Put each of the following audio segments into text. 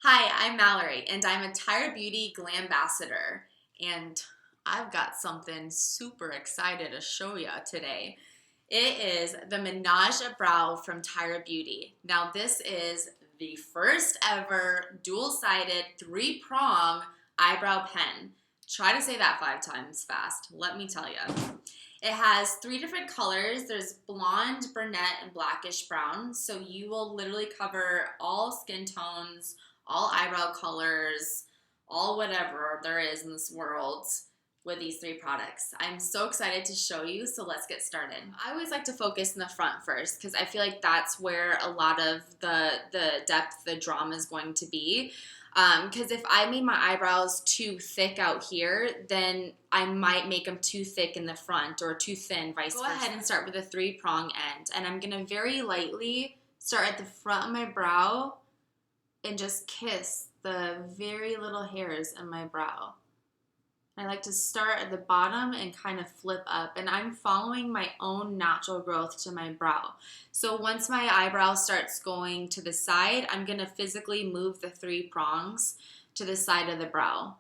Hi, I'm Mallory, and I'm a Tyra Beauty Glam Ambassador, and I've got something super excited to show you today. It is the Ménage Brow from Tyra Beauty. Now, this is the first ever dual-sided three-prong eyebrow pen. Try to say that 5 times fast, let me tell you. It has 3 different colors. There's blonde, brunette, and blackish brown. So you will literally cover all skin tones, all eyebrow colors, all whatever there is in this world with these 3 products. I'm so excited to show you, so let's get started. I always like to focus in the front first because I feel like that's where a lot of the depth, the drama is going to be. Because if I made my eyebrows too thick out here, then I might make them too thick in the front or too thin, vice versa. Go ahead and start with a 3-prong end. And I'm going to very lightly start at the front of my brow and just kiss the very little hairs in my brow. I like to start at the bottom and kind of flip up, and I'm following my own natural growth to my brow. So once my eyebrow starts going to the side, I'm going to physically move the 3 prongs to the side of the brow.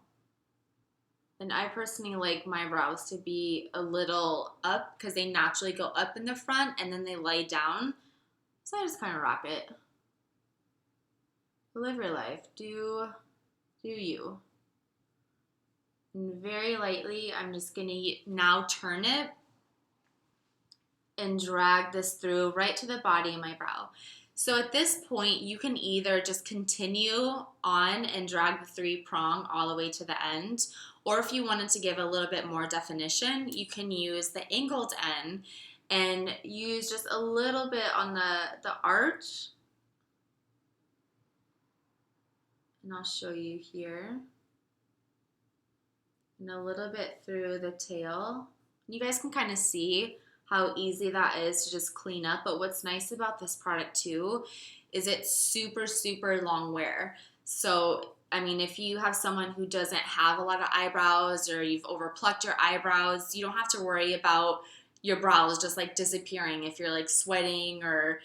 And I personally like my brows to be a little up because they naturally go up in the front and then they lay down. So I just kind of rock it. Live your life. Do you. And very lightly, I'm just going to now turn it and drag this through right to the body of my brow. So at this point, you can either just continue on and drag the 3-prong all the way to the end, or if you wanted to give a little bit more definition, you can use the angled end and use just a little bit on the arch. And I'll show you here. And a little bit through the tail. You guys can kind of see how easy that is to just clean up. But what's nice about this product too is it's super, super long wear. So, I mean, if you have someone who doesn't have a lot of eyebrows or you've overplucked your eyebrows, you don't have to worry about your brows just like disappearing if you're like sweating or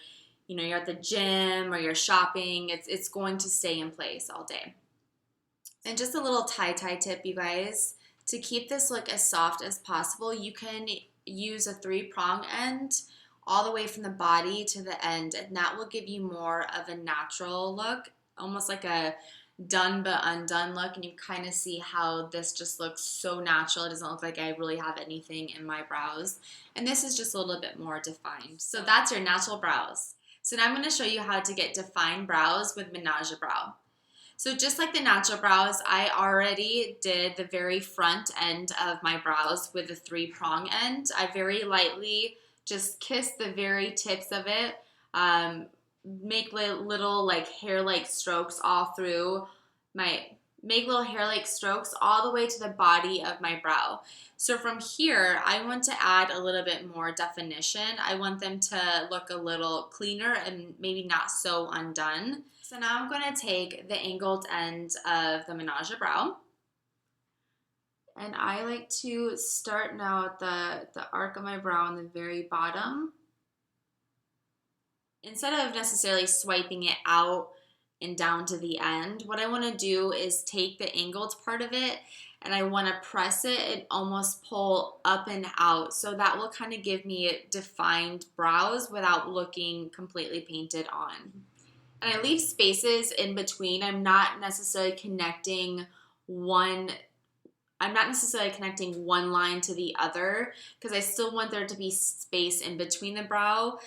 you're at the gym or you're shopping. It's going to stay in place all day. And just a little tie tip, you guys. To keep this look as soft as possible, you can use a 3-prong end all the way from the body to the end, and that will give you more of a natural look, almost like a done but undone look, and you kind of see how this just looks so natural. It doesn't look like I really have anything in my brows, and this is just a little bit more defined. So that's your natural brows. So now I'm going to show you how to get defined brows with Ménage Brow. So just like the natural brows, I already did the very front end of my brows with the 3-prong end. I very lightly just kiss the very tips of it, make little like hair-like strokes all through make little hair-like strokes all the way to the body of my brow. So from here, I want to add a little bit more definition. I want them to look a little cleaner and maybe not so undone. So now I'm going to take the angled end of the Ménage Brow, and I like to start now at the arc of my brow on the very bottom. Instead of necessarily swiping it out and down to the end, what I want to do is take the angled part of it and I want to press it and almost pull up and out. So that will kind of give me defined brows without looking completely painted on. And I leave spaces in between. I'm not necessarily connecting one line to the other because I still want there to be space in between the brow.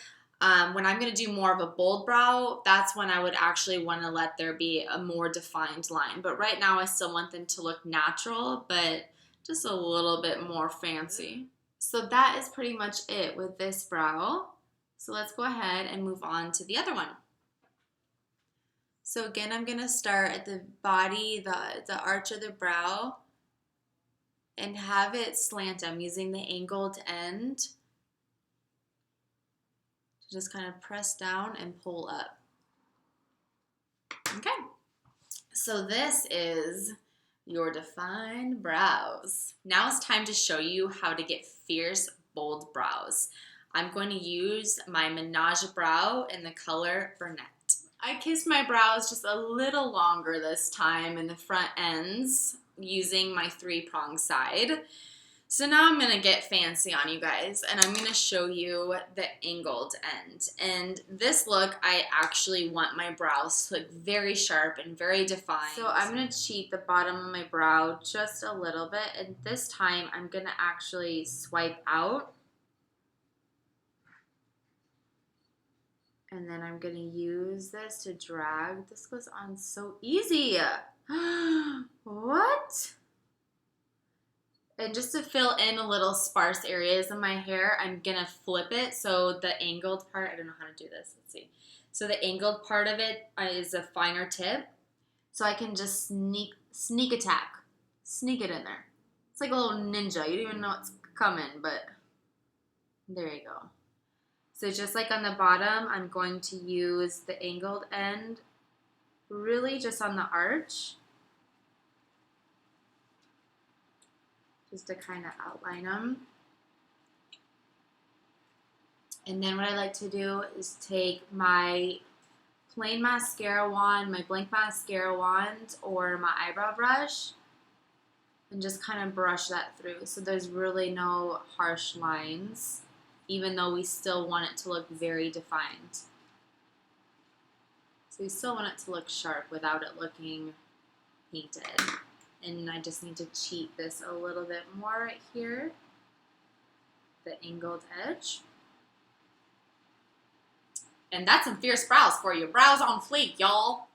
When I'm going to do more of a bold brow, that's when I would actually want to let there be a more defined line. But right now I still want them to look natural, but just a little bit more fancy. So that is pretty much it with this brow. So let's go ahead and move on to the other one. So again, I'm going to start at the body, the arch of the brow, and have it slant. I'm using the angled end to just kind of press down and pull up. Okay, so this is your defined brows. Now it's time to show you how to get fierce, bold brows. I'm going to use my Ménage Brow in the color Brunette. I kissed my brows just a little longer this time in the front ends using my 3-prong side. So now I'm going to get fancy on you guys, and I'm going to show you the angled end. And this look, I actually want my brows to look very sharp and very defined. So I'm going to cheat the bottom of my brow just a little bit, and this time I'm going to actually swipe out. And then I'm going to use this to drag. This goes on so easy. What? And just to fill in a little sparse areas of my hair, I'm going to flip it. So the angled part, I don't know how to do this. Let's see. So the angled part of it is a finer tip. So I can just sneak attack. Sneak it in there. It's like a little ninja. You don't even know it's coming, but there you go. So just like on the bottom, I'm going to use the angled end really just on the arch. Just to kind of outline them. And then what I like to do is take my plain mascara wand, my blank mascara wand, or my eyebrow brush, and just kind of brush that through. So there's really no harsh lines, even though we still want it to look very defined. So we still want it to look sharp without it looking painted. And I just need to cheat this a little bit more right here, the angled edge. And that's some fierce brows for you. Brows on fleek, y'all.